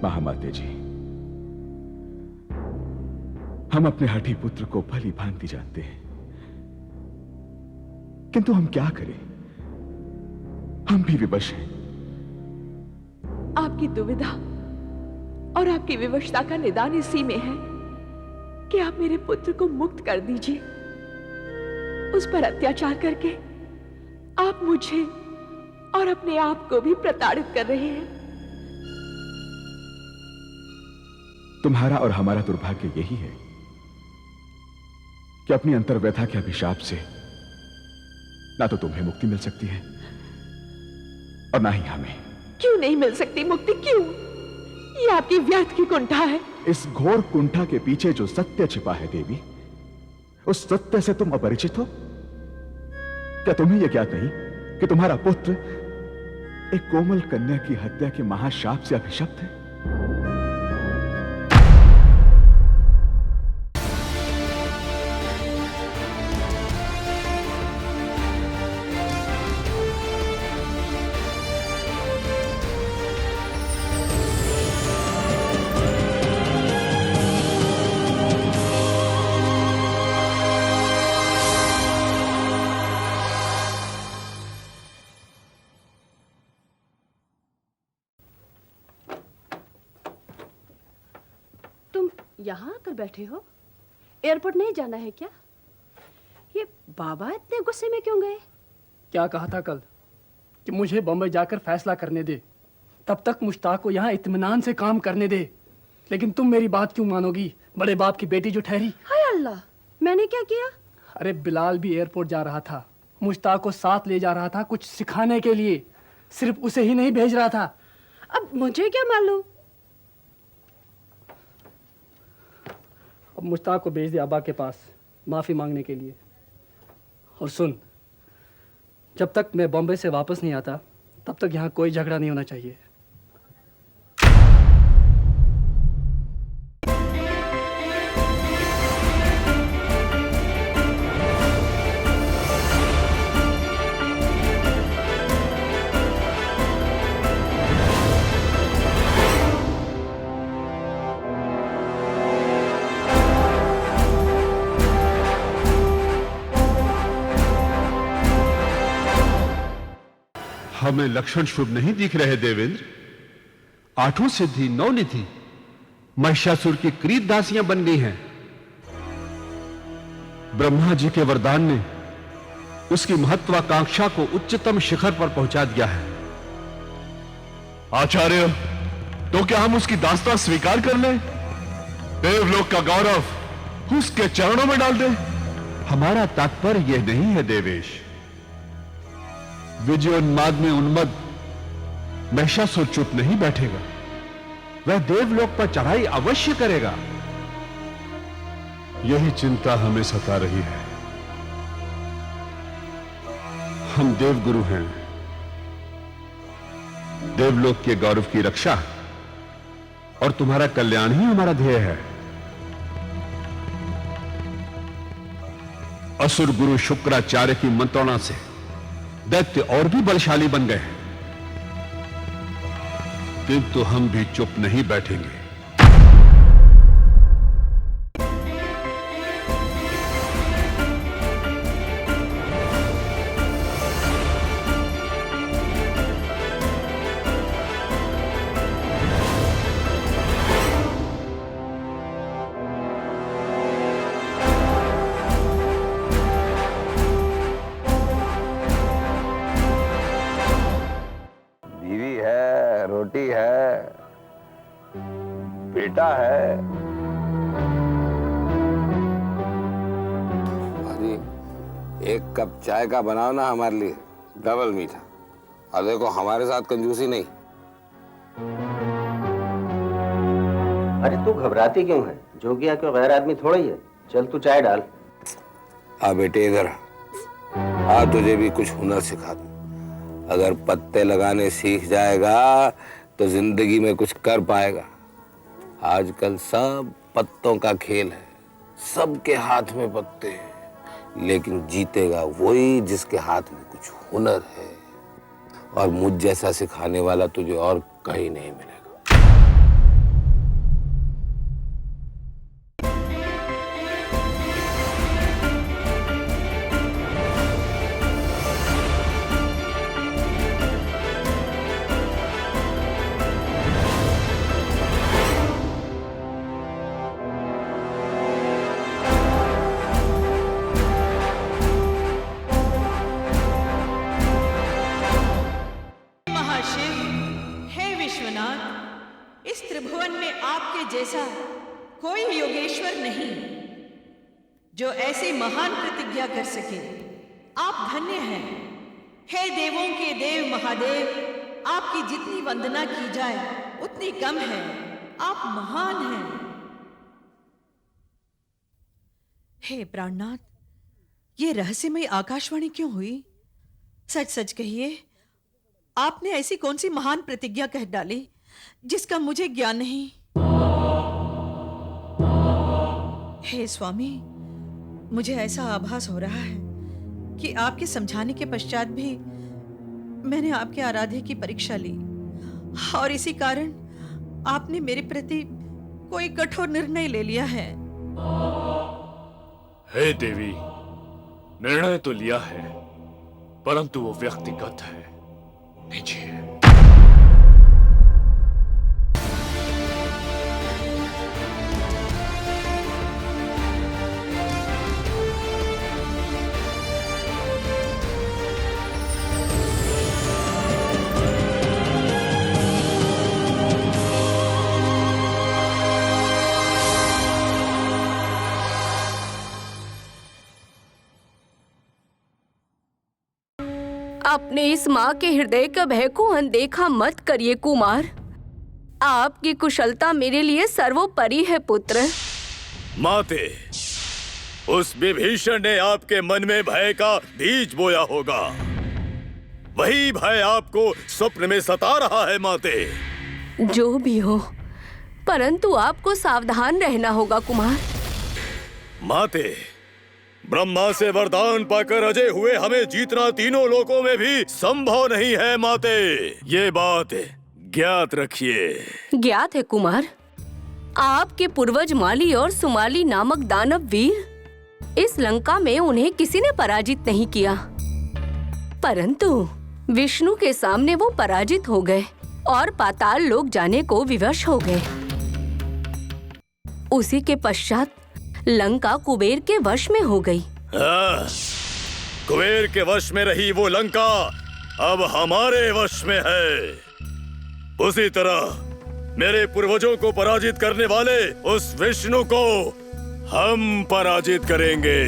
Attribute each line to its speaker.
Speaker 1: महामाते जी, हम अपने हठी पुत्र को भली भांति जानते हैं, किंतु हम क्या करें? हम भी विवश हैं।
Speaker 2: आपकी दुविधा और आपकी विवशता का निदान इसी में है कि आप मेरे पुत्र को मुक्त कर दीजिए। उस पर अत्याचार करके आप मुझे और अपने आप को भी प्रताड़ित कर रहे हैं।
Speaker 1: तुम्हारा और हमारा दुर्भाग्य यही है कि अपनी अंतर्व्यथा के अभिशाप से ना तो तुम्हें मुक्ति मिल सकती है और ना ही हमें।
Speaker 2: क्यों नहीं मिल सकती मुक्ति? क्यों? ये आपकी व्यर्थ की कुंठा है।
Speaker 1: इस घोर कुंठा के पीछे जो सत्य छिपा है देवी, उस सत्य से तुम अपरिचित हो? क्या तुम्हें यह ज्ञात नहीं कि तुम्हारा पुत्र एक कोमल कन्या की हत्या के महाशाप से अभिशप्त है?
Speaker 3: यहाँ आकर बैठे हो? एयरपोर्ट नहीं जाना है क्या? ये बाबा इतने गुस्से में क्यों गए?
Speaker 4: क्या कहा था कल कि मुझे बम्बई जाकर फैसला करने दे, तब तक मुश्ताक को यहाँ इत्मीनान से काम करने दे। लेकिन तुम मेरी बात क्यों मानोगी, बड़े बाप की बेटी जो ठहरी?
Speaker 3: हाय अल्लाह, मैंने क्या किया?
Speaker 4: अरे बिलाल भी एयरपोर्ट जा रहा था, मुश्ताक को साथ ले जा रहा था कुछ सिखाने के लिए, सिर्फ उसे ही नहीं भेज रहा था।
Speaker 3: अब मुझे क्या मालूम?
Speaker 4: अब मुश्ताक को भेज दे अब्बा के पास माफ़ी मांगने के लिए। और सुन, जब तक मैं बॉम्बे से वापस नहीं आता तब तक यहाँ कोई झगड़ा नहीं होना चाहिए।
Speaker 5: हमें लक्षण शुभ नहीं दिख रहे देवेंद्र। 8 सिद्धि 9 निधि महिषासुर की क्रीत दासियां बन गई हैं। ब्रह्मा जी के वरदान ने उसकी महत्वाकांक्षा को उच्चतम शिखर पर पहुंचा दिया है। आचार्य, तो क्या हम उसकी दास्तां स्वीकार कर लें? देवलोक का गौरव उसके चरणों में डाल दें? हमारा तात्पर्य यह नहीं है देवेश। विजयोन्माद में उन्मत्त महिषासुर चुप नहीं बैठेगा, वह देवलोक पर चढ़ाई अवश्य करेगा। यही चिंता हमें सता रही है। हम देवगुरु हैं, देवलोक के गौरव की रक्षा और तुम्हारा कल्याण ही हमारा ध्येय है। असुर गुरु शुक्राचार्य की मंत्रणा से दैत्य और भी बलशाली बन गए हैं, किंतु हम भी चुप नहीं बैठेंगे।
Speaker 6: रोटी है, बेटा है। अरे एक कप चाय का बनाओ ना हमारे लिए, डबल मीठा। और देखो हमारे साथ कंजूसी नहीं।
Speaker 7: अरे तू घबराती क्यों है? जोगिया क्यों गैर आदमी थोड़ा ही है। चल तू चाय डाल।
Speaker 6: आ बेटे इधर आ, तुझे भी कुछ हुनर सिखा दूं। अगर पत्ते लगाने सीख जाएगा तो जिंदगी में कुछ कर पाएगा। आजकल सब पत्तों का खेल है, सबके हाथ में पत्ते हैं, लेकिन जीतेगा वही जिसके हाथ में कुछ हुनर है। और मुझ जैसा सिखाने वाला तुझे और कहीं नहीं मिलेगा।
Speaker 8: इस त्रिभुवन में आपके जैसा कोई योगेश्वर नहीं जो ऐसी महान प्रतिज्ञा कर सके। आप धन्य हैं। हे देवों के देव महादेव, आपकी जितनी वंदना की जाए उतनी कम है। आप महान हैं। हे प्राणनाथ, ये रहस्यमय आकाशवाणी क्यों हुई? सच सच कहिए, आपने ऐसी कौन सी महान प्रतिज्ञा कह डाली जिसका मुझे ज्ञान नहीं? हे स्वामी, मुझे ऐसा आभास हो रहा है कि आपके समझाने के पश्चात भी मैंने आपके आराध्य की परीक्षा ली और इसी कारण आपने मेरे प्रति कोई कठोर निर्णय ले लिया है।
Speaker 5: हे देवी, निर्णय तो लिया है, परंतु वो व्यक्तिगत है, निजी है।
Speaker 3: अपने इस माँ के हृदय का भय को अनदेखा मत करिए कुमार। आपकी कुशलता मेरे लिए सर्वोपरि है पुत्र।
Speaker 9: माते, उस विभीषण ने आपके मन में भय का बीज बोया होगा। वही भय आपको स्वप्न में सता रहा है माते।
Speaker 3: जो भी हो, परंतु आपको सावधान रहना होगा कुमार।
Speaker 9: माते, ब्रह्मा से वरदान पाकर अजय हुए हमें जीतना तीनों लोकों में भी संभव नहीं है माते। ये बात ज्ञात रखिए।
Speaker 3: ज्ञात है कुमार। आपके पूर्वज माली और सुमाली नामक दानव वीर, इस लंका में उन्हें किसी ने पराजित नहीं किया, परंतु विष्णु के सामने वो पराजित हो गए और पाताल लोक जाने को विवश हो गए। उसी के पश्चात लंका कुबेर के वश में हो गई।
Speaker 9: कुबेर के वश में रही वो लंका अब हमारे वश में है। उसी तरह मेरे पूर्वजों को पराजित करने वाले उस विष्णु को हम पराजित करेंगे।